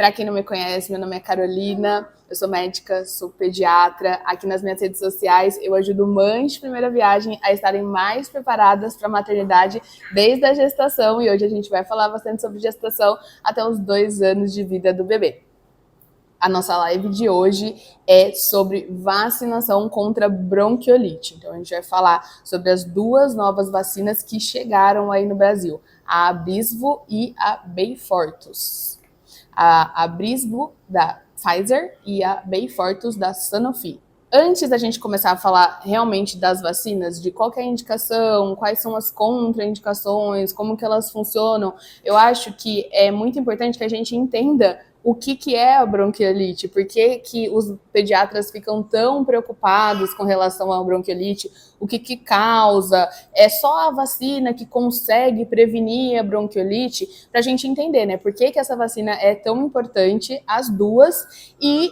Para quem não me conhece, meu nome é Carolina, eu sou médica, sou pediatra. Aqui nas minhas redes sociais eu ajudo mães de primeira viagem a estarem mais preparadas para a maternidade desde a gestação, e hoje a gente vai falar bastante sobre gestação até os 2 anos de vida do bebê. A nossa live de hoje é sobre vacinação contra bronquiolite. Então a gente vai falar sobre as 2 novas vacinas que chegaram aí no Brasil, a Abrisvo e a Beyfortus. A Abrisvo da Pfizer e a Beyfortus da Sanofi. Antes da gente começar a falar realmente das vacinas, de qual que é a indicação, quais são as contraindicações, como que elas funcionam, eu acho que é muito importante que a gente entenda o que é a bronquiolite, por que os pediatras ficam tão preocupados com relação à bronquiolite, o que causa, é só a vacina que consegue prevenir a bronquiolite, para a gente entender, né, por que essa vacina é tão importante, as 2, e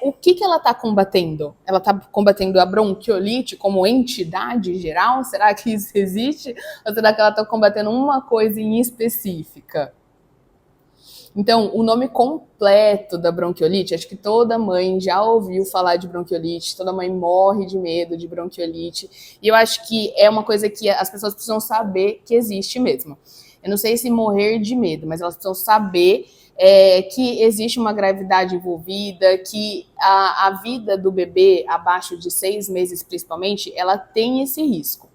o que ela está combatendo? Ela está combatendo a bronquiolite como entidade geral? Será que isso existe? Ou será que ela está combatendo uma coisa em específica? Então, o nome completo da bronquiolite, acho que toda mãe já ouviu falar de bronquiolite, toda mãe morre de medo de bronquiolite, e eu acho que é uma coisa que as pessoas precisam saber que existe mesmo. Eu não sei se morrer de medo, mas elas precisam saber que existe uma gravidade envolvida, que a vida do bebê abaixo de 6 meses, principalmente, ela tem esse risco.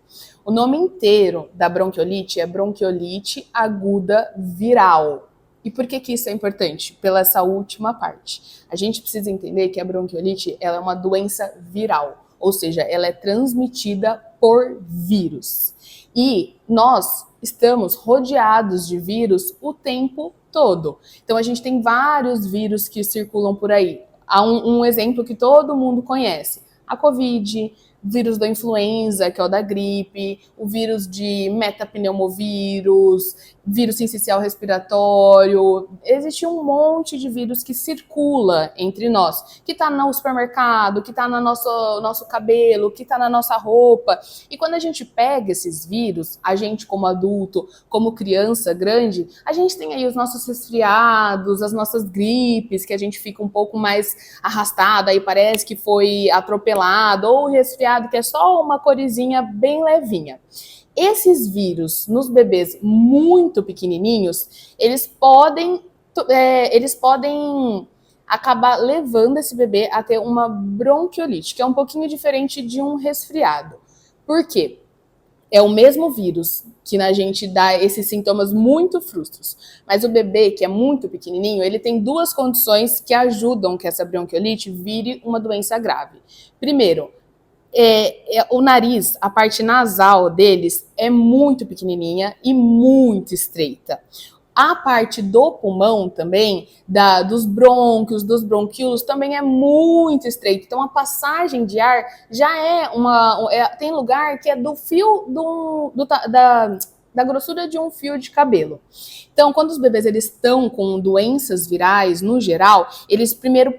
O nome inteiro da bronquiolite é bronquiolite aguda viral. E por que isso é importante? Pela essa última parte. A gente precisa entender que a bronquiolite ela é uma doença viral, ou seja, ela é transmitida por vírus. E nós estamos rodeados de vírus o tempo todo. Então a gente tem vários vírus que circulam por aí. Há um exemplo que todo mundo conhece: a Covid, o vírus da influenza, que é o da gripe, o vírus de metapneumovírus, vírus sincicial respiratório. Existe um monte de vírus que circula entre nós, que está no supermercado, que está no nosso cabelo, que está na nossa roupa. E quando a gente pega esses vírus, a gente como adulto, como criança grande, a gente tem aí os nossos resfriados, as nossas gripes, que a gente fica um pouco mais arrastado, aí parece que foi atropelado, ou resfriado, que é só uma corizinha bem levinha. Esses vírus nos bebês muito pequenininhos, eles podem acabar levando esse bebê a ter uma bronquiolite, que é um pouquinho diferente de um resfriado. Por quê? É o mesmo vírus que na gente dá esses sintomas muito frustros. Mas o bebê, que é muito pequenininho, ele tem 2 condições que ajudam que essa bronquiolite vire uma doença grave. Primeiro, o nariz, a parte nasal deles é muito pequenininha e muito estreita. A parte do pulmão também, dos brônquios, dos bronquíolos, também é muito estreita. Então a passagem de ar já tem lugar que é do fio da grossura de um fio de cabelo. Então, quando os bebês eles estão com doenças virais, no geral, eles primeiro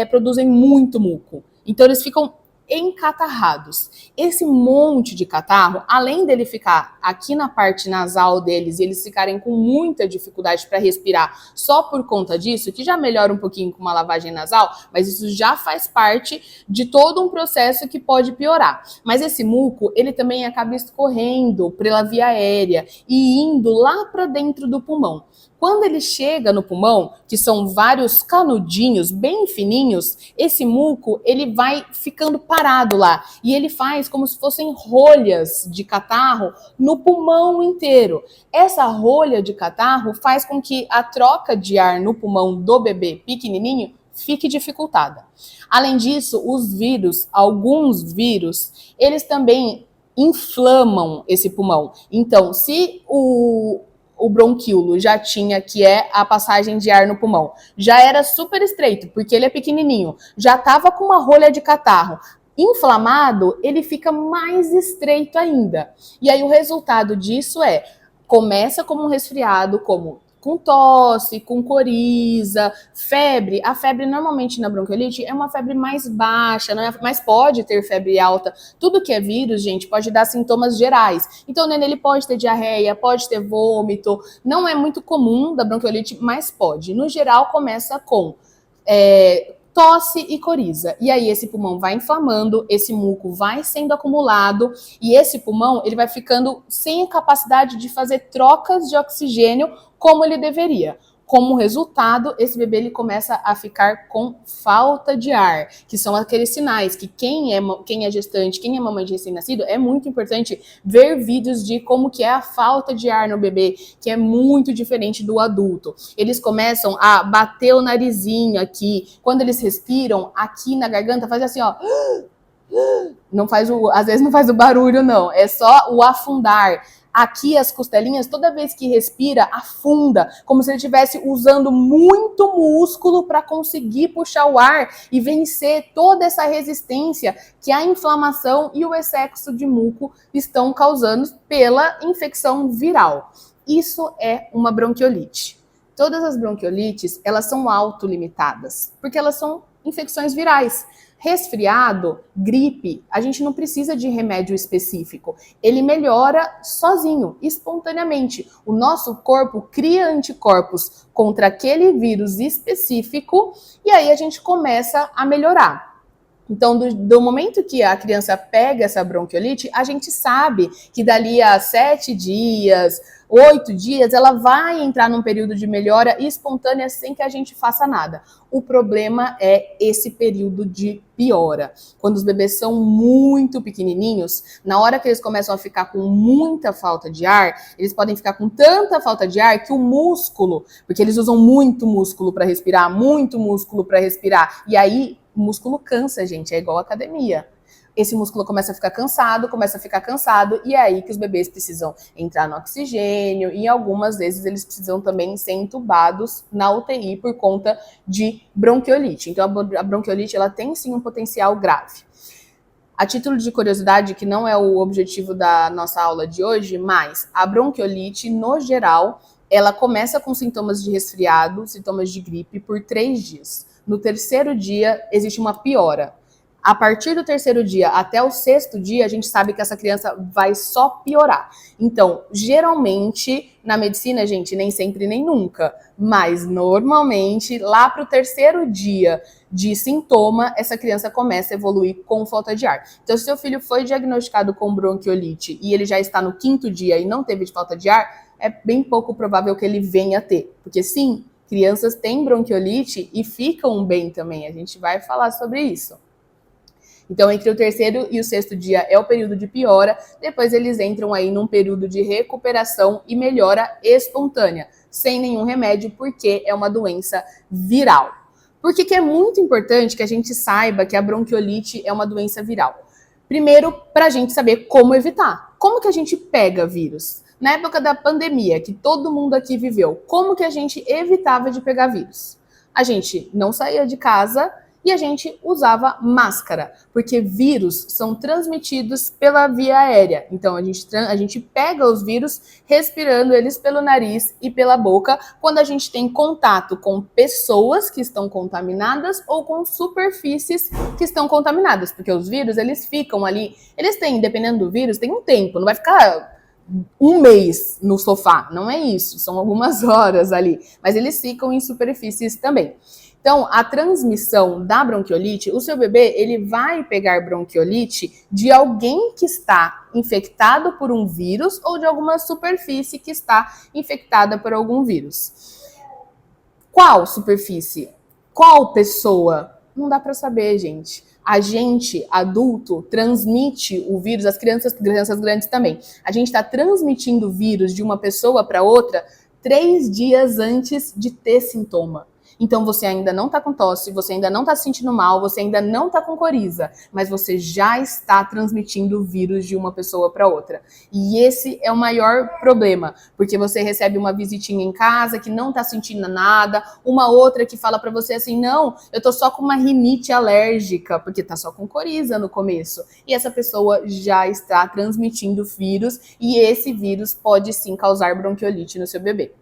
produzem muito muco. Então eles ficam encatarrados. Esse monte de catarro, além dele ficar aqui na parte nasal deles e eles ficarem com muita dificuldade para respirar só por conta disso, que já melhora um pouquinho com uma lavagem nasal, mas isso já faz parte de todo um processo que pode piorar. Mas esse muco, ele também acaba escorrendo pela via aérea e indo lá para dentro do pulmão. Quando ele chega no pulmão, que são vários canudinhos bem fininhos, esse muco ele vai ficando parado lá e ele faz como se fossem rolhas de catarro no pulmão inteiro. Essa rolha de catarro faz com que a troca de ar no pulmão do bebê pequenininho fique dificultada. Além disso, alguns vírus, eles também inflamam esse pulmão. Então, se o bronquíolo já tinha, que é a passagem de ar no pulmão, já era super estreito, porque ele é pequenininho, já estava com uma rolha de catarro. Inflamado, ele fica mais estreito ainda. E aí o resultado disso começa como um resfriado, como com tosse, com coriza, febre. A febre normalmente na bronquiolite é uma febre mais baixa, não é? Mas pode ter febre alta. Tudo que é vírus, gente, pode dar sintomas gerais. Então o neném ele pode ter diarreia, pode ter vômito. Não é muito comum da bronquiolite, mas pode. No geral, começa com tosse e coriza. E aí esse pulmão vai inflamando, esse muco vai sendo acumulado e esse pulmão ele vai ficando sem a capacidade de fazer trocas de oxigênio como ele deveria. Como resultado, esse bebê ele começa a ficar com falta de ar, que são aqueles sinais que quem é gestante, quem é mamãe de recém-nascido, é muito importante ver vídeos de como que é a falta de ar no bebê, que é muito diferente do adulto. Eles começam a bater o narizinho aqui, quando eles respiram, aqui na garganta, faz assim, ó. Não faz às vezes não faz o barulho, não, é só o afundar. Aqui as costelinhas, toda vez que respira, afunda, como se ele estivesse usando muito músculo para conseguir puxar o ar e vencer toda essa resistência que a inflamação e o excesso de muco estão causando pela infecção viral. Isso é uma bronquiolite. Todas as bronquiolites, elas são autolimitadas, porque elas são infecções virais. Resfriado, gripe, a gente não precisa de remédio específico. Ele melhora sozinho, espontaneamente. O nosso corpo cria anticorpos contra aquele vírus específico e aí a gente começa a melhorar. Então, do momento que a criança pega essa bronquiolite, a gente sabe que dali a 7 dias, 8 dias, ela vai entrar num período de melhora espontânea sem que a gente faça nada. O problema é esse período de piora. Quando os bebês são muito pequenininhos, na hora que eles começam a ficar com muita falta de ar, eles podem ficar com tanta falta de ar que o músculo, porque eles usam muito músculo para respirar, e aí o músculo cansa, gente, é igual academia. Esse músculo começa a ficar cansado, e é aí que os bebês precisam entrar no oxigênio, e algumas vezes eles precisam também ser entubados na UTI por conta de bronquiolite. Então a bronquiolite, ela tem sim um potencial grave. A título de curiosidade, que não é o objetivo da nossa aula de hoje, mas a bronquiolite, no geral, ela começa com sintomas de resfriado, sintomas de gripe por 3 dias. No terceiro dia, existe uma piora. A partir do terceiro dia até o 6º dia, a gente sabe que essa criança vai só piorar. Então, geralmente, na medicina, gente, nem sempre nem nunca, mas normalmente, lá para o terceiro dia de sintoma, essa criança começa a evoluir com falta de ar. Então, se seu filho foi diagnosticado com bronquiolite e ele já está no 5º dia e não teve falta de ar, é bem pouco provável que ele venha a ter. Porque sim, crianças têm bronquiolite e ficam bem também. A gente vai falar sobre isso. Então, entre o terceiro e o 6º dia é o período de piora, depois eles entram aí num período de recuperação e melhora espontânea, sem nenhum remédio, porque é uma doença viral. Por que é muito importante que a gente saiba que a bronquiolite é uma doença viral? Primeiro, para a gente saber como evitar. Como que a gente pega vírus? Na época da pandemia, que todo mundo aqui viveu, como que a gente evitava de pegar vírus? A gente não saía de casa e a gente usava máscara, porque vírus são transmitidos pela via aérea. Então, a gente pega os vírus respirando eles pelo nariz e pela boca quando a gente tem contato com pessoas que estão contaminadas ou com superfícies que estão contaminadas, porque os vírus, eles ficam ali, eles têm, dependendo do vírus, tem um tempo, não vai ficar 1 mês no sofá, não é isso, são algumas horas ali, mas eles ficam em superfícies também. Então, a transmissão da bronquiolite, o seu bebê, ele vai pegar bronquiolite de alguém que está infectado por um vírus ou de alguma superfície que está infectada por algum vírus. Qual superfície? Qual pessoa? Não dá para saber, gente. A gente, adulto, transmite o vírus, as crianças grandes também. A gente está transmitindo o vírus de uma pessoa para outra 3 dias antes de ter sintoma. Então, você ainda não está com tosse, você ainda não está se sentindo mal, você ainda não está com coriza, mas você já está transmitindo o vírus de uma pessoa para outra. E esse é o maior problema, porque você recebe uma visitinha em casa que não está sentindo nada, uma outra que fala para você assim, não, eu tô só com uma rinite alérgica, porque tá só com coriza no começo. E essa pessoa já está transmitindo vírus, e esse vírus pode sim causar bronquiolite no seu bebê.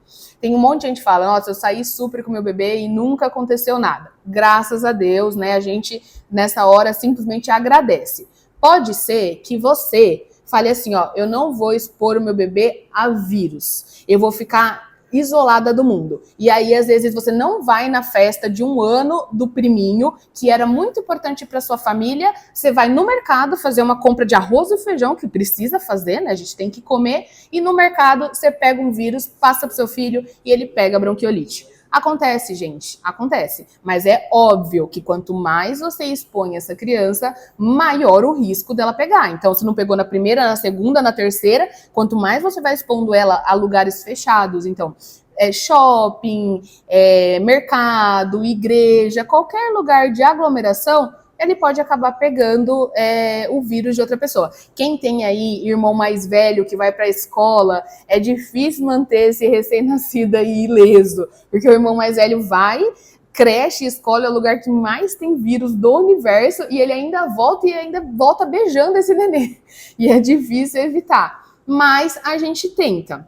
Tem um monte de gente que fala, nossa, eu saí super com meu bebê e nunca aconteceu nada. Graças a Deus, né? A gente, nessa hora, simplesmente agradece. Pode ser que você fale assim, ó, eu não vou expor o meu bebê a vírus. Eu vou ficar isolada do mundo. E aí, às vezes, você não vai na festa de 1 ano do priminho, que era muito importante para sua família, você vai no mercado fazer uma compra de arroz e feijão, que precisa fazer, né? A gente tem que comer, e no mercado você pega um vírus, passa pro seu filho e ele pega bronquiolite. Acontece, gente, acontece. Mas é óbvio que quanto mais você expõe essa criança, maior o risco dela pegar. Então, se não pegou na primeira, na segunda, na terceira, quanto mais você vai expondo ela a lugares fechados, então, shopping, mercado, igreja, qualquer lugar de aglomeração, ele pode acabar pegando o vírus de outra pessoa. Quem tem aí irmão mais velho que vai para a escola, é difícil manter esse recém-nascido aí ileso, porque o irmão mais velho vai, creche, escola é o lugar que mais tem vírus do universo e ele ainda volta beijando esse nenê. E é difícil evitar. Mas a gente tenta.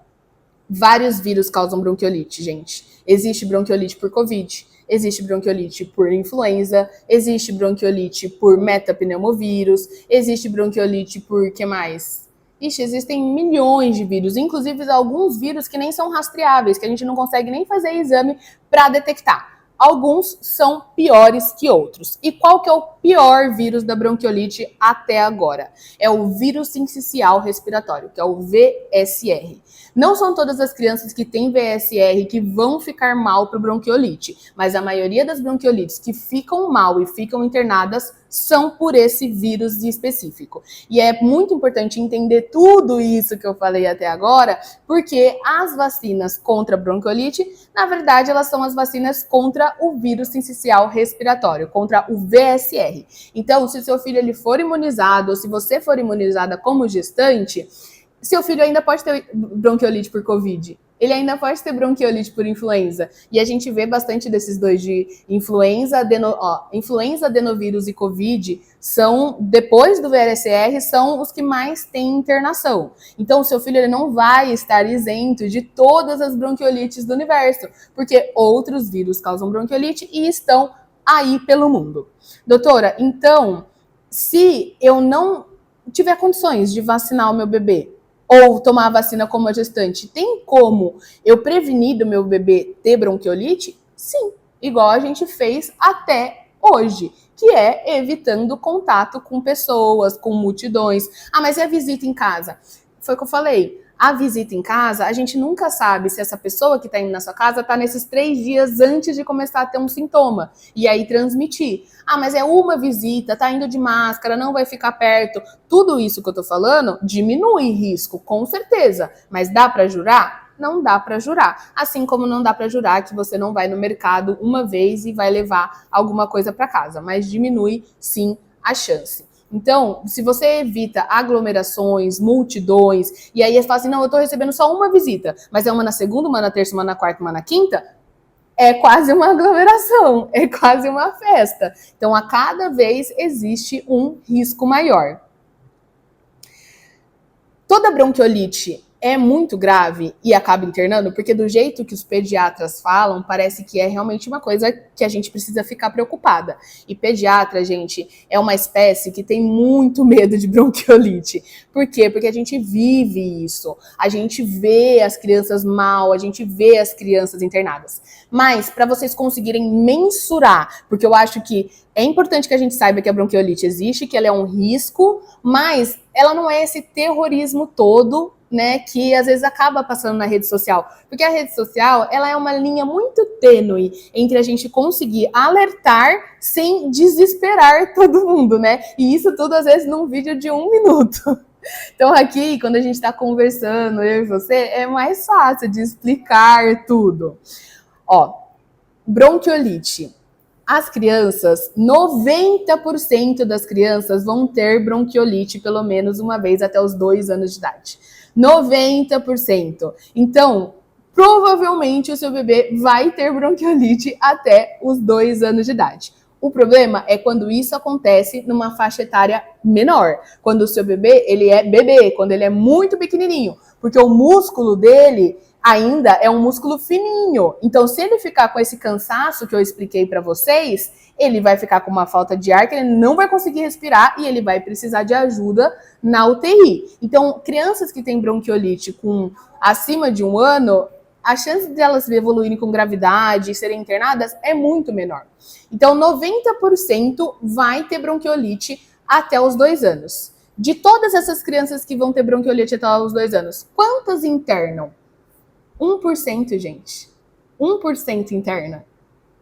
Vários vírus causam bronquiolite, gente. Existe bronquiolite por Covid, existe bronquiolite por influenza, existe bronquiolite por metapneumovírus, existe bronquiolite por que mais? Ixi, existem milhões de vírus, inclusive alguns vírus que nem são rastreáveis, que a gente não consegue nem fazer exame para detectar. Alguns são piores que outros. E qual que é o pior vírus da bronquiolite até agora? É o vírus sincicial respiratório, que é o VSR. Não são todas as crianças que têm VSR que vão ficar mal para bronquiolite, mas a maioria das bronquiolites que ficam mal e ficam internadas são por esse vírus específico. E é muito importante entender tudo isso que eu falei até agora, porque as vacinas contra a bronquiolite, na verdade, elas são as vacinas contra o vírus sincicial respiratório, contra o VSR. Então, se o seu filho ele for imunizado, ou se você for imunizada como gestante, seu filho ainda pode ter bronquiolite por Covid. Ele ainda pode ter bronquiolite por influenza. E a gente vê bastante desses dois de influenza, adenovírus e Covid, são, depois do VSR, são os que mais têm internação. Então, o seu filho ele não vai estar isento de todas as bronquiolites do universo, porque outros vírus causam bronquiolite e estão aí pelo mundo. Doutora, então, se eu não tiver condições de vacinar o meu bebê, ou tomar a vacina como a gestante, tem como eu prevenir do meu bebê ter bronquiolite? Sim, igual a gente fez até hoje, que é evitando contato com pessoas, com multidões. Ah, mas e a visita em casa? Foi o que eu falei. A visita em casa, a gente nunca sabe se essa pessoa que está indo na sua casa está nesses 3 dias antes de começar a ter um sintoma e aí transmitir. Ah, mas é uma visita, tá indo de máscara, não vai ficar perto. Tudo isso que eu tô falando diminui risco, com certeza. Mas dá para jurar? Não dá para jurar. Assim como não dá para jurar que você não vai no mercado uma vez e vai levar alguma coisa para casa. Mas diminui, sim, a chance. Então, se você evita aglomerações, multidões, e aí você fala assim, não, eu tô recebendo só uma visita, mas é uma na segunda, uma na terça, uma na quarta, uma na quinta, é quase uma aglomeração, é quase uma festa. Então, a cada vez existe um risco maior. Toda bronquiolite é muito grave e acaba internando, porque do jeito que os pediatras falam, parece que é realmente uma coisa que a gente precisa ficar preocupada. E pediatra, gente, é uma espécie que tem muito medo de bronquiolite. Por quê? Porque a gente vive isso. A gente vê as crianças mal, a gente vê as crianças internadas. Mas, para vocês conseguirem mensurar, porque eu acho que é importante que a gente saiba que a bronquiolite existe, que ela é um risco, mas ela não é esse terrorismo todo, né, que às vezes acaba passando na rede social. Porque a rede social, ela é uma linha muito tênue entre a gente conseguir alertar sem desesperar todo mundo, né? E isso tudo, às vezes, num vídeo de 1 minuto. Então, aqui, quando a gente está conversando, eu e você, é mais fácil de explicar tudo. Ó, bronquiolite. As crianças, 90% das crianças vão ter bronquiolite pelo menos uma vez até os 2 anos de idade. 90%. Então, provavelmente o seu bebê vai ter bronquiolite até os 2 anos de idade. O problema é quando isso acontece numa faixa etária menor. Quando o seu bebê, ele é bebê, quando ele é muito pequenininho. Porque o músculo dele ainda é um músculo fininho. Então, se ele ficar com esse cansaço que eu expliquei para vocês, ele vai ficar com uma falta de ar que ele não vai conseguir respirar e ele vai precisar de ajuda na UTI. Então, crianças que têm bronquiolite com acima de 1 ano, a chance de elas evoluírem com gravidade e serem internadas é muito menor. Então, 90% vai ter bronquiolite até os 2 anos. De todas essas crianças que vão ter bronquiolite até os 2 anos, quantas internam? 1%, gente. 1% interna.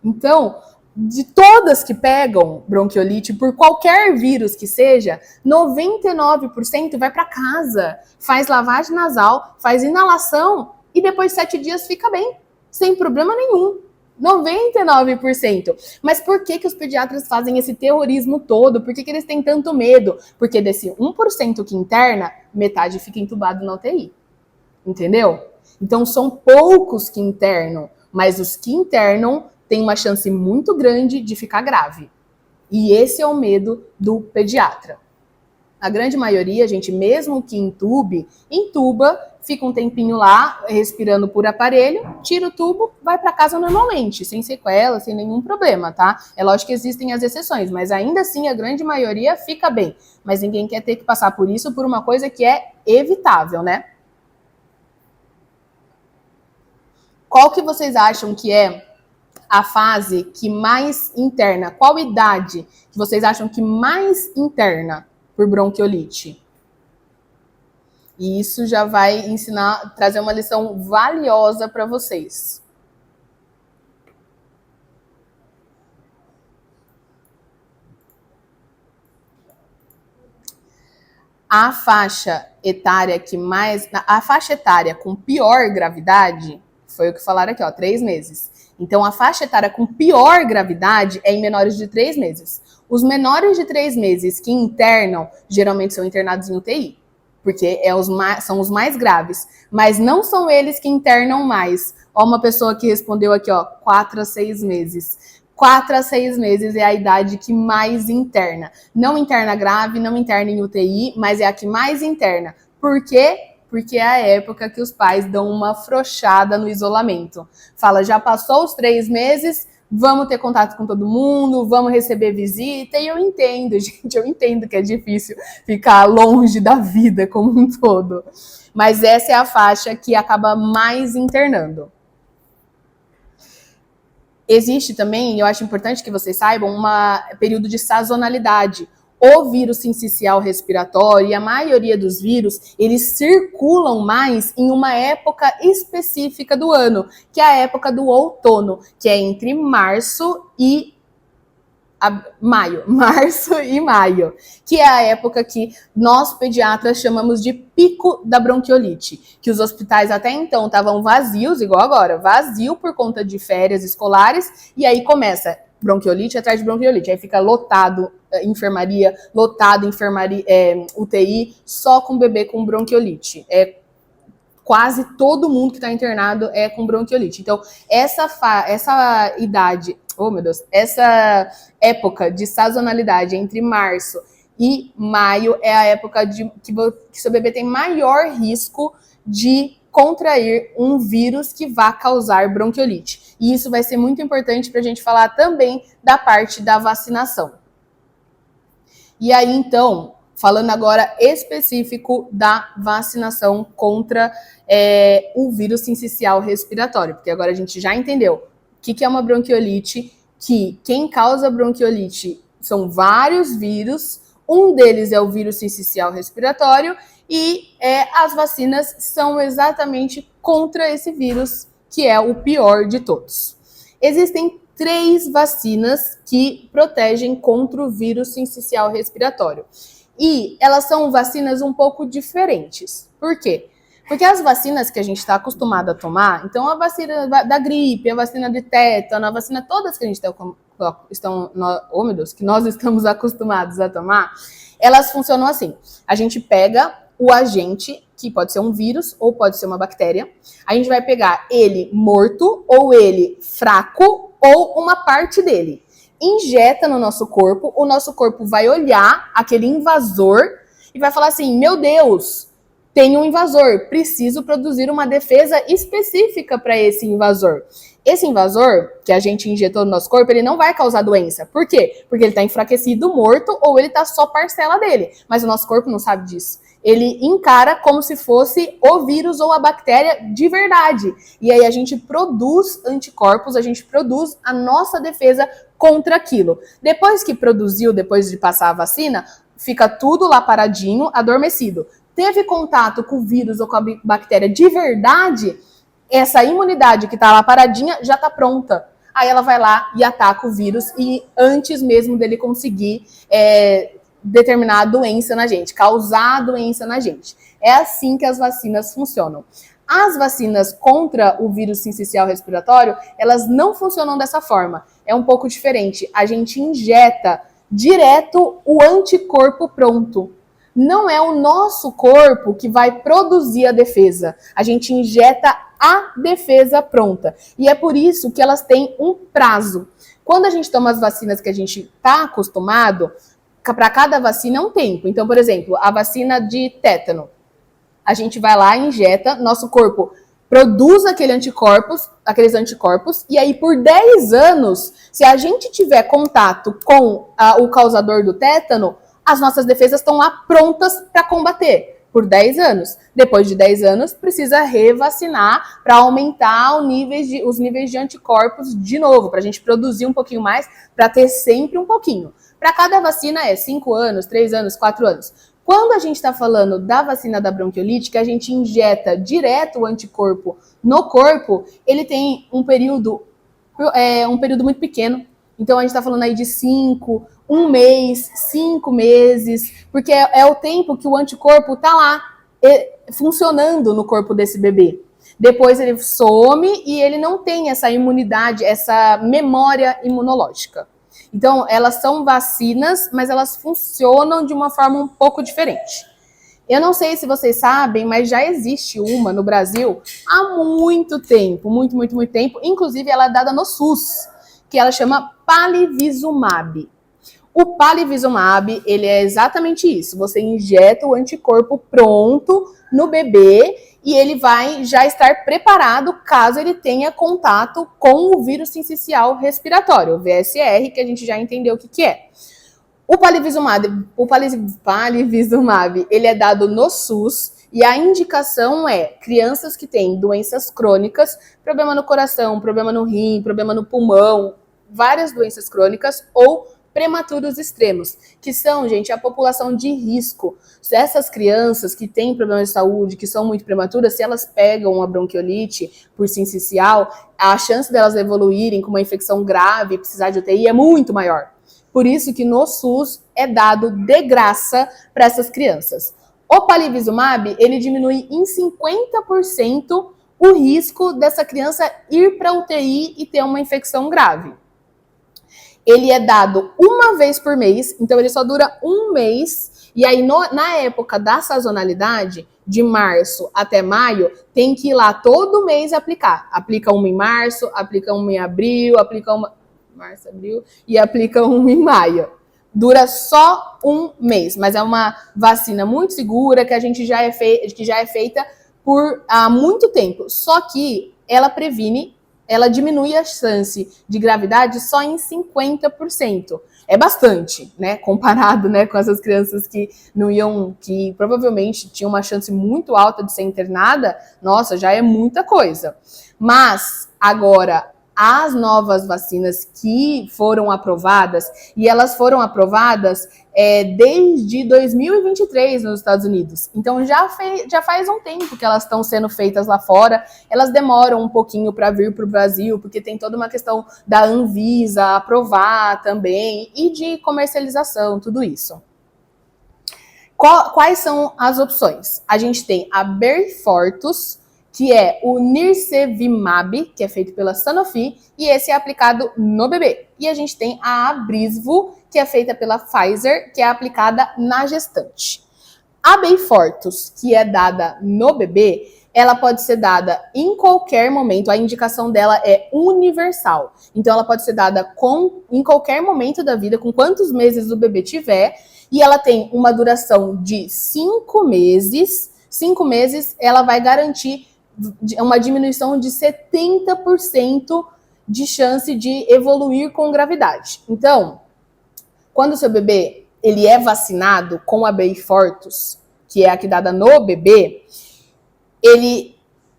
Então, de todas que pegam bronquiolite, por qualquer vírus que seja, 99% vai para casa, faz lavagem nasal, faz inalação e depois de 7 dias fica bem, sem problema nenhum. 99%. Mas por que os pediatras fazem esse terrorismo todo? Por que eles têm tanto medo? Porque desse 1% que interna, metade fica entubado na UTI. Entendeu? Então são poucos que internam, mas os que internam têm uma chance muito grande de ficar grave. E esse é o medo do pediatra. A grande maioria, gente, mesmo que intuba, fica um tempinho lá, respirando por aparelho, tira o tubo, vai para casa normalmente, sem sequela, sem nenhum problema, tá? É lógico que existem as exceções, mas ainda assim a grande maioria fica bem. Mas ninguém quer ter que passar por isso por uma coisa que é evitável, né? Qual que vocês acham que é a fase que mais interna? Qual idade que vocês acham que mais interna por bronquiolite? E isso já vai trazer uma lição valiosa para vocês. A faixa etária com pior gravidade, foi o que falaram aqui, ó, 3 meses. Então, a faixa etária com pior gravidade é em menores de 3 meses. Os menores de 3 meses que internam, geralmente são internados em UTI, porque são os mais graves. Mas não são eles que internam mais. Ó, uma pessoa que respondeu aqui, ó, 4 a 6 meses. 4 a 6 meses é a idade que mais interna. Não interna grave, não interna em UTI, mas é a que mais interna. Por quê? Porque é a época que os pais dão uma afrouxada no isolamento. Fala, já passou os 3 meses, vamos ter contato com todo mundo, vamos receber visita. E eu entendo, gente, eu entendo que é difícil ficar longe da vida como um todo. Mas essa é a faixa que acaba mais internando. Existe também, eu acho importante que vocês saibam, um período de sazonalidade. O vírus sincicial respiratório e a maioria dos vírus, eles circulam mais em uma época específica do ano, que é a época do outono, que é entre março e maio, que é a época que nós pediatras chamamos de pico da bronquiolite, que os hospitais até então estavam vazios, igual agora, vazio por conta de férias escolares, e aí começa bronquiolite atrás de bronquiolite, aí fica lotado enfermaria, UTI, só com bebê com bronquiolite. Quase todo mundo que está internado é com bronquiolite. Então, essa idade, essa época de sazonalidade entre março e maio é a época que seu bebê tem maior risco de contrair um vírus que vai causar bronquiolite. E isso vai ser muito importante para a gente falar também da parte da vacinação. E aí, então, falando agora específico da vacinação contra o vírus sincicial respiratório, porque agora a gente já entendeu o que é uma bronquiolite, que quem causa bronquiolite são vários vírus, um deles é o vírus sincicial respiratório, e as vacinas são exatamente contra esse vírus, que é o pior de todos. Existem 3 vacinas que protegem contra o vírus sincicial respiratório. E elas são vacinas um pouco diferentes. Por quê? Porque as vacinas que a gente está acostumado a tomar, então a vacina da gripe, a vacina de tétano, a vacina todas que a gente que nós estamos acostumados a tomar, elas funcionam assim. A gente pega o agente, que pode ser um vírus ou pode ser uma bactéria, a gente vai pegar ele morto ou ele fraco ou uma parte dele. Injeta no nosso corpo, o nosso corpo vai olhar aquele invasor e vai falar assim, meu Deus, tem um invasor, preciso produzir uma defesa específica para esse invasor. Esse invasor que a gente injetou no nosso corpo, ele não vai causar doença. Por quê? Porque ele está enfraquecido, morto, ou ele está só parcela dele. Mas o nosso corpo não sabe disso. Ele encara como se fosse o vírus ou a bactéria de verdade. E aí a gente produz anticorpos, a gente produz a nossa defesa contra aquilo. Depois que produziu, depois de passar a vacina, fica tudo lá paradinho, adormecido. Teve contato com o vírus ou com a bactéria de verdade, essa imunidade que está lá paradinha já está pronta. Aí ela vai lá e ataca o vírus e antes mesmo dele conseguir determinar a doença na gente, causar a doença na gente. É assim que as vacinas funcionam. As vacinas contra o vírus sincicial respiratório, elas não funcionam dessa forma. É um pouco diferente. A gente injeta direto o anticorpo pronto. Não é o nosso corpo que vai produzir a defesa. A gente injeta a defesa pronta. E é por isso que elas têm um prazo. Quando a gente toma as vacinas que a gente está acostumado, para cada vacina é um tempo. Então, por exemplo, a vacina de tétano. A gente vai lá e injeta, nosso corpo produz aqueles anticorpos, e aí por 10 anos, se a gente tiver contato com o causador do tétano, as nossas defesas estão lá prontas para combater por 10 anos. Depois de 10 anos, precisa revacinar para aumentar os níveis de anticorpos de novo, para a gente produzir um pouquinho mais, para ter sempre um pouquinho. Para cada vacina é 5 anos, 3 anos, 4 anos. Quando a gente está falando da vacina da bronquiolite, que a gente injeta direto o anticorpo no corpo, ele tem um período muito pequeno. Então a gente está falando aí de 1 mês, 5 meses, porque é o tempo que o anticorpo está lá funcionando no corpo desse bebê. Depois ele some e ele não tem essa imunidade, essa memória imunológica. Então, elas são vacinas, mas elas funcionam de uma forma um pouco diferente. Eu não sei se vocês sabem, mas já existe uma no Brasil há muito tempo, muito tempo. Inclusive, ela é dada no SUS, que ela chama Palivizumab. O Palivizumab, ele é exatamente isso. Você injeta o anticorpo pronto no bebê e ele vai já estar preparado caso ele tenha contato com o vírus sincicial respiratório, o VSR, que a gente já entendeu o que é. O Palivizumab, ele é dado no SUS e a indicação é crianças que têm doenças crônicas, problema no coração, problema no rim, problema no pulmão, várias doenças crônicas ou prematuros extremos, que são, gente, a população de risco. Se essas crianças que têm problemas de saúde, que são muito prematuras, se elas pegam a bronquiolite por sincicial, a chance delas evoluírem com uma infecção grave e precisar de UTI é muito maior. Por isso que no SUS é dado de graça para essas crianças. O Palivizumab, ele diminui em 50% o risco dessa criança ir para a UTI e ter uma infecção grave. Ele é dado uma vez por mês, então ele só dura 1 mês. E aí, na época da sazonalidade, de março até maio, tem que ir lá todo mês aplicar. Aplica uma em março, aplica uma em abril, aplica uma... Março, abril, e aplica uma em maio. Dura só 1 mês, mas é uma vacina muito segura, que a gente já é feita por há muito tempo. Só que ela previne, ela diminui a chance de gravidade só em 50%. É bastante, né? Comparado, né, com essas crianças que que provavelmente tinham uma chance muito alta de ser internada, nossa, já é muita coisa. Mas agora as novas vacinas que foram aprovadas, e elas foram aprovadas desde 2023 nos Estados Unidos. Então já faz um tempo que elas estão sendo feitas lá fora. Elas demoram um pouquinho para vir para o Brasil, porque tem toda uma questão da Anvisa aprovar também, e de comercialização, tudo isso. Quais são as opções? A gente tem a Beyfortus, que é o Nirsevimab, que é feito pela Sanofi, e esse é aplicado no bebê. E a gente tem a Abrysvo, que é feita pela Pfizer, que é aplicada na gestante. A Beyfortus, que é dada no bebê, ela pode ser dada em qualquer momento, a indicação dela é universal. Então ela pode ser dada em qualquer momento da vida, com quantos meses o bebê tiver, e ela tem uma duração de 5 meses, 5 meses, ela vai garantir uma diminuição de 70% de chance de evoluir com gravidade. Então, quando o seu bebê ele é vacinado com a Beyfortus, que é a que dada no bebê, ele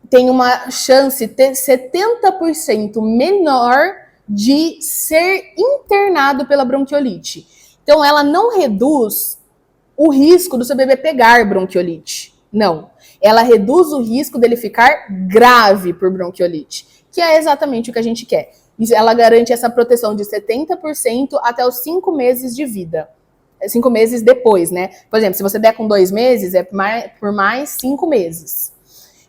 tem uma chance de 70% menor de ser internado pela bronquiolite. Então, ela não reduz o risco do seu bebê pegar bronquiolite. Não. Ela reduz o risco dele ficar grave por bronquiolite, que é exatamente o que a gente quer. Ela garante essa proteção de 70% até os 5 meses de vida. 5 meses depois, né? Por exemplo, se você der com 2 meses, é por mais 5 meses.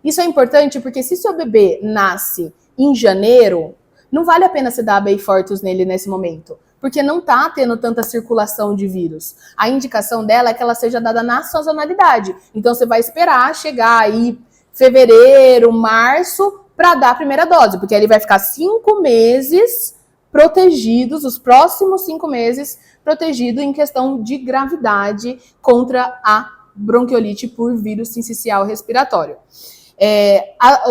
Isso é importante porque se seu bebê nasce em janeiro, não vale a pena você dar a Beyfortus nele nesse momento, porque não tá tendo tanta circulação de vírus. A indicação dela é que ela seja dada na sazonalidade. Então você vai esperar chegar aí fevereiro, março, para dar a primeira dose, porque aí ele vai ficar 5 meses protegidos, os próximos 5 meses protegido em questão de gravidade contra a bronquiolite por vírus sincicial respiratório.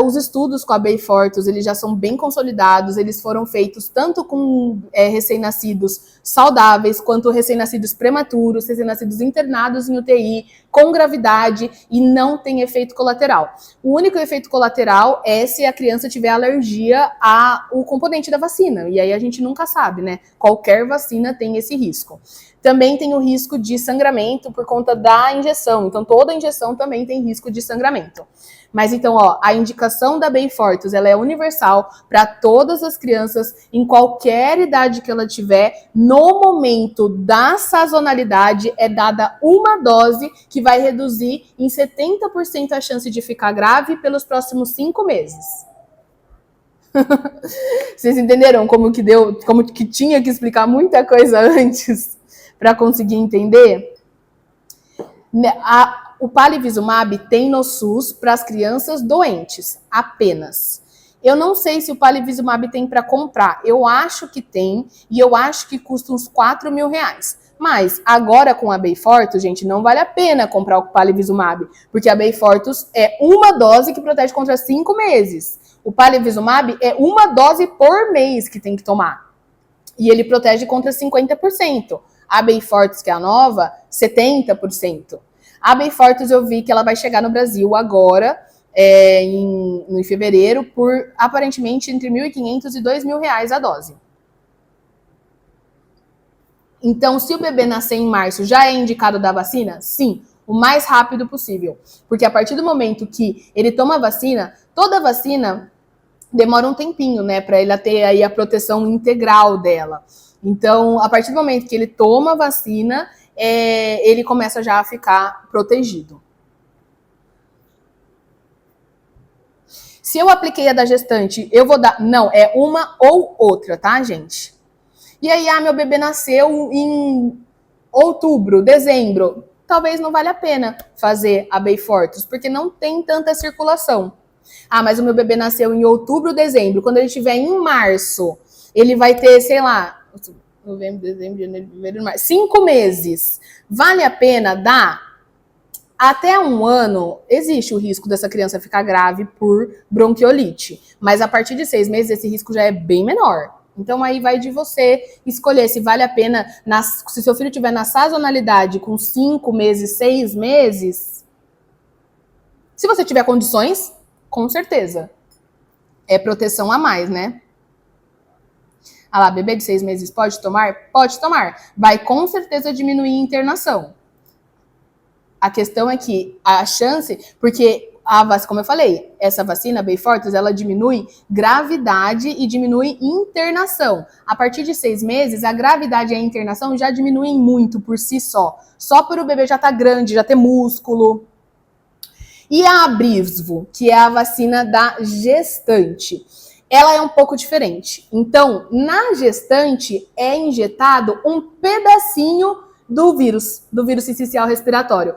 Os estudos com a Beyfortus, eles já são bem consolidados, eles foram feitos tanto com recém-nascidos saudáveis, quanto recém-nascidos prematuros, recém-nascidos internados em UTI, com gravidade, e não tem efeito colateral. O único efeito colateral é se a criança tiver alergia ao componente da vacina, e aí a gente nunca sabe, né? Qualquer vacina tem esse risco. Também tem o risco de sangramento por conta da injeção, então toda injeção também tem risco de sangramento. Mas então, ó, a indicação da Beyfortus, ela é universal para todas as crianças, em qualquer idade que ela tiver. No momento da sazonalidade, é dada uma dose que vai reduzir em 70% a chance de ficar grave pelos próximos 5 meses. Vocês entenderam como que tinha que explicar muita coisa antes para conseguir entender? O Palivizumab tem no SUS para as crianças doentes, apenas. Eu não sei se o Palivizumab tem para comprar. Eu acho que tem, e eu acho que custa uns R$4.000. Mas agora com a Beyfortus, gente, não vale a pena comprar o Palivizumab, porque a Beyfortus é uma dose que protege contra 5 meses. O Palivizumab é uma dose por mês que tem que tomar. E ele protege contra 50%. A Beyfortus, que é a nova, 70%. A Beyfortus eu vi que ela vai chegar no Brasil agora, em fevereiro, por aparentemente entre R$1.500 e R$2.000 a dose. Então, se o bebê nascer em março, já é indicado da vacina? Sim, o mais rápido possível. Porque a partir do momento que ele toma a vacina, toda vacina demora um tempinho, né, para ele ter aí a proteção integral dela. Então, a partir do momento que ele toma a vacina, ele começa já a ficar protegido. Se eu apliquei a da gestante, eu vou dar... Não, é uma ou outra, tá, gente? E aí, meu bebê nasceu em outubro, dezembro. Talvez não valha a pena fazer a Beyfortus, porque não tem tanta circulação. Mas o meu bebê nasceu em outubro, dezembro. Quando ele estiver em março, ele vai ter, sei lá... Novembro, dezembro, janeiro, fevereiro, março. 5 meses. Vale a pena dar? Até 1 ano, existe o risco dessa criança ficar grave por bronquiolite. Mas a partir de 6 meses, esse risco já é bem menor. Então, aí vai de você escolher se vale a pena, se seu filho tiver na sazonalidade com 5 meses, 6 meses. Se você tiver condições, com certeza. É proteção a mais, né? Lá, bebê de 6 meses pode tomar? Pode tomar. Vai com certeza diminuir a internação. A questão é que a chance, porque como eu falei, essa vacina, a Beyfortus, ela diminui gravidade e diminui internação. A partir de 6 meses, a gravidade e a internação já diminuem muito por si só. Só por o bebê já estar grande, já ter músculo. E a Abrysvo, que é a vacina da gestante, ela é um pouco diferente. Então, na gestante é injetado um pedacinho do vírus sincicial respiratório.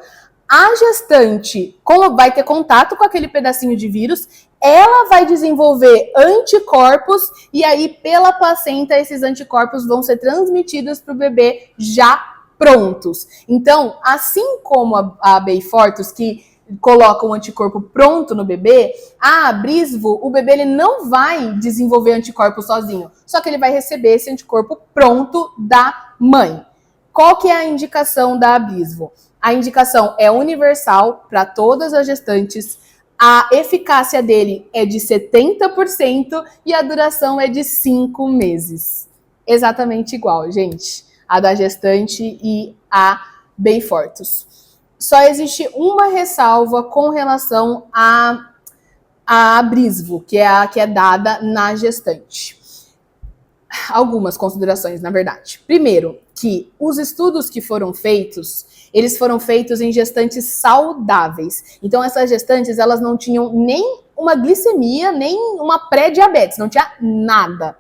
A gestante, como vai ter contato com aquele pedacinho de vírus, ela vai desenvolver anticorpos e aí pela placenta esses anticorpos vão ser transmitidos para o bebê já prontos. Então, assim como a Beyfortus, que coloca um anticorpo pronto no bebê, a Abrysvo, o bebê ele não vai desenvolver anticorpo sozinho, só que ele vai receber esse anticorpo pronto da mãe. Qual que é a indicação da Abrysvo? A indicação é universal para todas as gestantes, a eficácia dele é de 70% e a duração é de 5 meses. Exatamente igual, gente, a da gestante e a Beyfortus. Só existe uma ressalva com relação a Abrysvo, que é a que é dada na gestante. Algumas considerações, na verdade. Primeiro, que os estudos que foram feitos, eles foram feitos em gestantes saudáveis. Então, essas gestantes, elas não tinham nem uma glicemia, nem uma pré-diabetes, não tinha nada.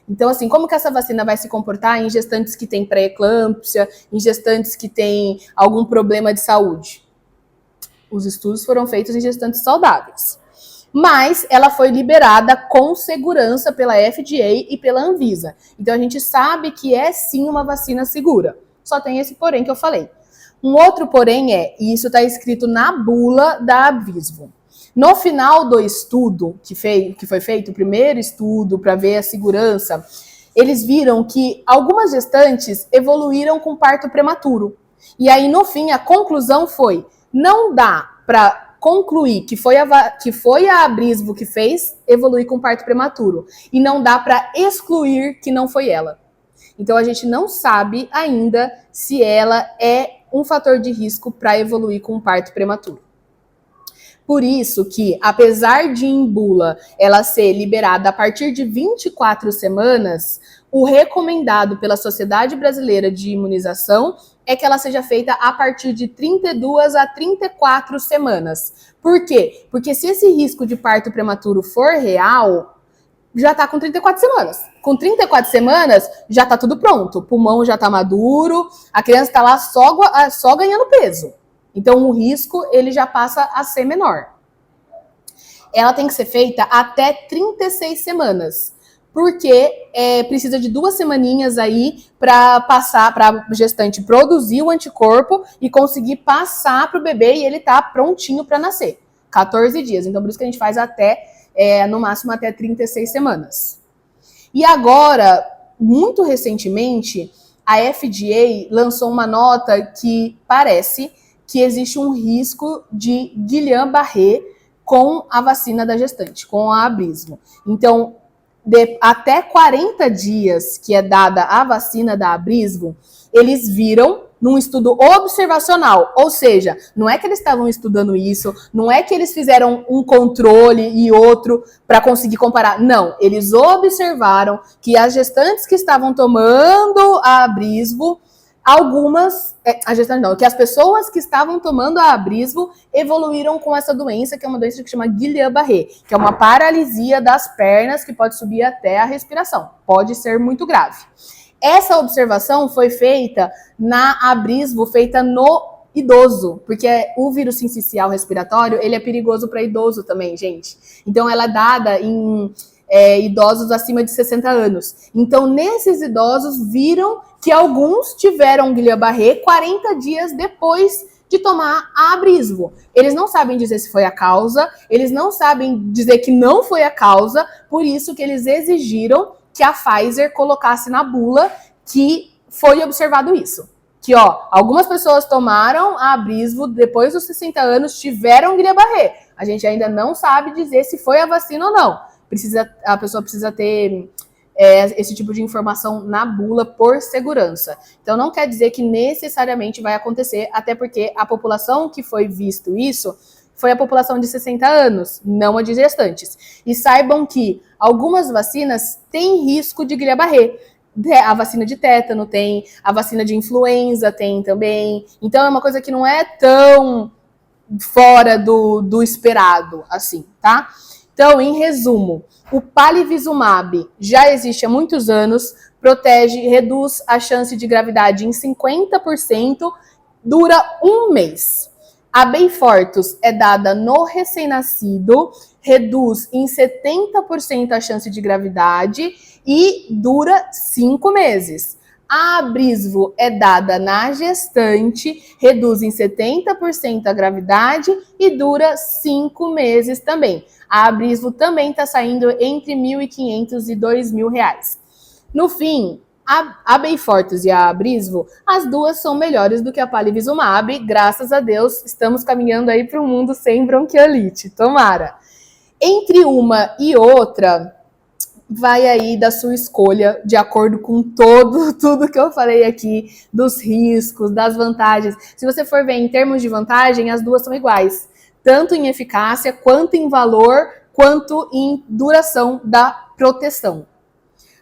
Então, assim, como que essa vacina vai se comportar em gestantes que têm pré-eclâmpsia, em gestantes que têm algum problema de saúde? Os estudos foram feitos em gestantes saudáveis. Mas ela foi liberada com segurança pela FDA e pela Anvisa. Então, a gente sabe que é sim uma vacina segura. Só tem esse porém que eu falei. Um outro porém e isso está escrito na bula da Abrysvo. No final do estudo que foi feito, o primeiro estudo para ver a segurança, eles viram que algumas gestantes evoluíram com parto prematuro. E aí, no fim, a conclusão foi: não dá para concluir que foi a Abrysvo que fez evoluir com parto prematuro. E não dá para excluir que não foi ela. Então, a gente não sabe ainda se ela é um fator de risco para evoluir com parto prematuro. Por isso que, apesar de em bula ela ser liberada a partir de 24 semanas, o recomendado pela Sociedade Brasileira de Imunização é que ela seja feita a partir de 32 a 34 semanas. Por quê? Porque se esse risco de parto prematuro for real, já tá com 34 semanas. Com 34 semanas, já tá tudo pronto. O pulmão já tá maduro, a criança tá lá só ganhando peso. Então, o risco, ele já passa a ser menor. Ela tem que ser feita até 36 semanas, porque precisa de 2 semaninhas aí para passar, para a gestante produzir o anticorpo e conseguir passar para o bebê e ele tá prontinho para nascer. 14 dias. Então, por isso que a gente faz no máximo até 36 semanas. E agora, muito recentemente, a FDA lançou uma nota que parece que existe um risco de Guillain-Barré com a vacina da gestante, com a Abrysvo. Então, até 40 dias que é dada a vacina da Abrysvo, eles viram num estudo observacional, ou seja, não é que eles estavam estudando isso, não é que eles fizeram um controle e outro para conseguir comparar, não, eles observaram que as gestantes que estavam tomando a Abrysvo, que as pessoas que estavam tomando a Abrysvo evoluíram com essa doença, que é uma doença que chama Guillain-Barré, que é uma paralisia das pernas que pode subir até a respiração, pode ser muito grave. Essa observação foi feita na Abrysvo, feita no idoso, porque o vírus sincicial respiratório, ele é perigoso para idoso também, gente. Então, ela é dada em idosos acima de 60 anos. Então, nesses idosos, viram que alguns tiveram Guillain-Barré 40 dias depois de tomar a Abrysvo. Eles não sabem dizer se foi a causa, eles não sabem dizer que não foi a causa, por isso que eles exigiram que a Pfizer colocasse na bula que foi observado isso. Que, algumas pessoas tomaram a Abrysvo depois dos 60 anos, tiveram Guillain-Barré. A gente ainda não sabe dizer se foi a vacina ou não. A pessoa precisa ter esse tipo de informação na bula por segurança. Então, não quer dizer que necessariamente vai acontecer, até porque a população que foi visto isso foi a população de 60 anos, não a de gestantes. E saibam que algumas vacinas têm risco de Guillain-Barré. A vacina de tétano tem, a vacina de influenza tem também. Então, é uma coisa que não é tão fora do esperado, assim, tá? Então, em resumo, o Palivizumab já existe há muitos anos, protege, reduz a chance de gravidade em 50%, dura 1 mês. A Beyfortus é dada no recém-nascido, reduz em 70% a chance de gravidade e dura 5 meses. A Abrisvo é dada na gestante, reduz em 70% a gravidade e dura 5 meses também. A Abrisvo também está saindo entre R$ 1.500 e R$ 2.000. No fim, a Beyfortus e a Abrisvo, as duas são melhores do que a Palivizumab. Graças a Deus, estamos caminhando aí para um mundo sem bronquiolite. Tomara! Entre uma e outra, vai aí da sua escolha, de acordo com tudo que eu falei aqui, dos riscos, das vantagens. Se você for ver em termos de vantagem, as duas são iguais, tanto em eficácia, quanto em valor, quanto em duração da proteção.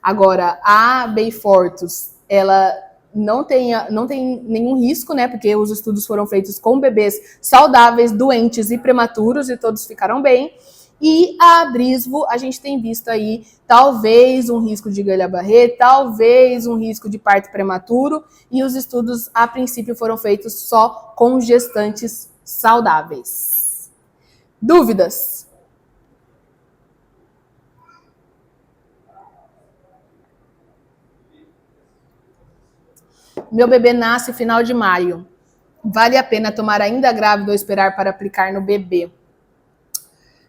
Agora, a Beyfortus, ela não tem nenhum risco, né? Porque os estudos foram feitos com bebês saudáveis, doentes e prematuros, e todos ficaram bem. E a Abrisvo, a gente tem visto aí, talvez um risco de Guillain-Barré, talvez um risco de parto prematuro, e os estudos, a princípio, foram feitos só com gestantes saudáveis. Dúvidas? Meu bebê nasce final de maio. Vale a pena tomar ainda grávida ou esperar para aplicar no bebê?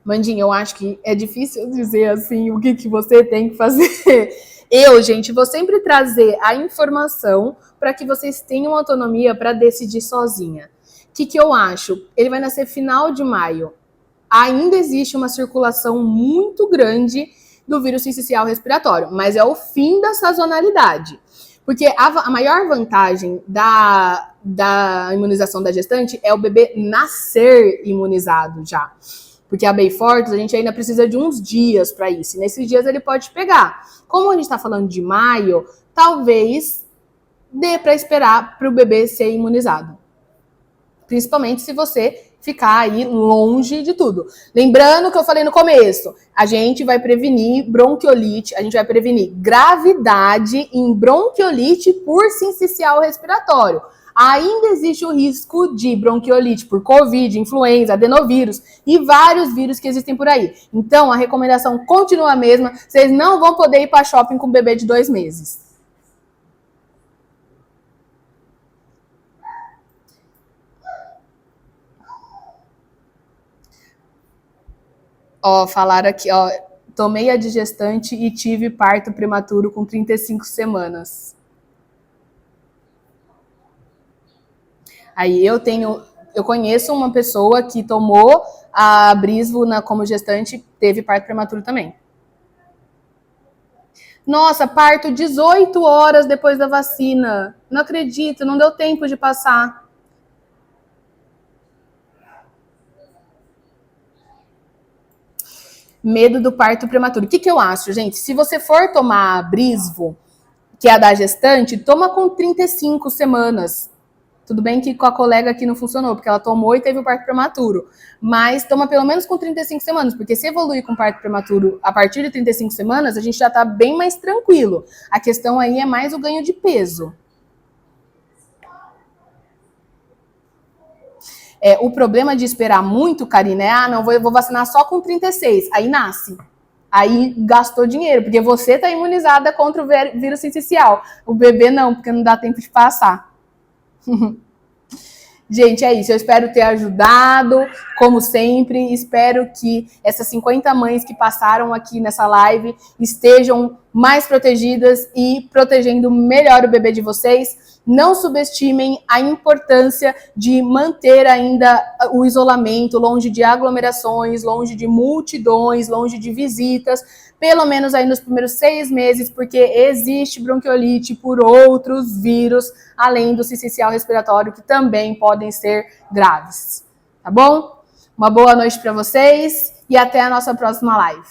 Mandinha, eu acho que é difícil dizer assim o que você tem que fazer. Eu, gente, vou sempre trazer a informação para que vocês tenham autonomia para decidir sozinha. O que eu acho? Ele vai nascer final de maio. Ainda existe uma circulação muito grande do vírus sincicial respiratório, mas é o fim da sazonalidade. Porque a maior vantagem da imunização da gestante é o bebê nascer imunizado já. Porque a Beyfortus, a gente ainda precisa de uns dias para isso. E nesses dias ele pode pegar. Como a gente está falando de maio, talvez dê para esperar para o bebê ser imunizado. Principalmente se você ficar aí longe de tudo. Lembrando que eu falei no começo, a gente vai prevenir bronquiolite, a gente vai prevenir gravidade em bronquiolite por sincicial respiratório. Ainda existe o risco de bronquiolite por Covid, influenza, adenovírus e vários vírus que existem por aí. Então, a recomendação continua a mesma. Vocês não vão poder ir para shopping com um bebê de 2 meses. Ó, falaram aqui, ó, tomei a digestante e tive parto prematuro com 35 semanas. Aí eu conheço uma pessoa que tomou a Abrisvo como gestante, teve parto prematuro também. Nossa, parto 18 horas depois da vacina. Não acredito, não deu tempo de passar. Medo do parto prematuro. O que eu acho, gente? Se você for tomar a Abrisvo, que é a da gestante, toma com 35 semanas. Tudo bem que com a colega aqui não funcionou, porque ela tomou e teve o parto prematuro. Mas toma pelo menos com 35 semanas, porque se evoluir com parto prematuro a partir de 35 semanas, a gente já tá bem mais tranquilo. A questão aí é mais o ganho de peso. O problema de esperar muito, Karina, não, vou vacinar só com 36. Aí nasce. Aí gastou dinheiro, porque você tá imunizada contra o vírus sincicial. O bebê não, porque não dá tempo de passar. Gente, é isso. Eu espero ter ajudado, como sempre. Espero que essas 50 mães que passaram aqui nessa live estejam mais protegidas e protegendo melhor o bebê de vocês. Não subestimem a importância de manter ainda o isolamento, longe de aglomerações, longe de multidões, longe de visitas, pelo menos aí nos primeiros 6 meses, porque existe bronquiolite por outros vírus, além do sincicial respiratório, que também podem ser graves. Tá bom? Uma boa noite para vocês e até a nossa próxima live.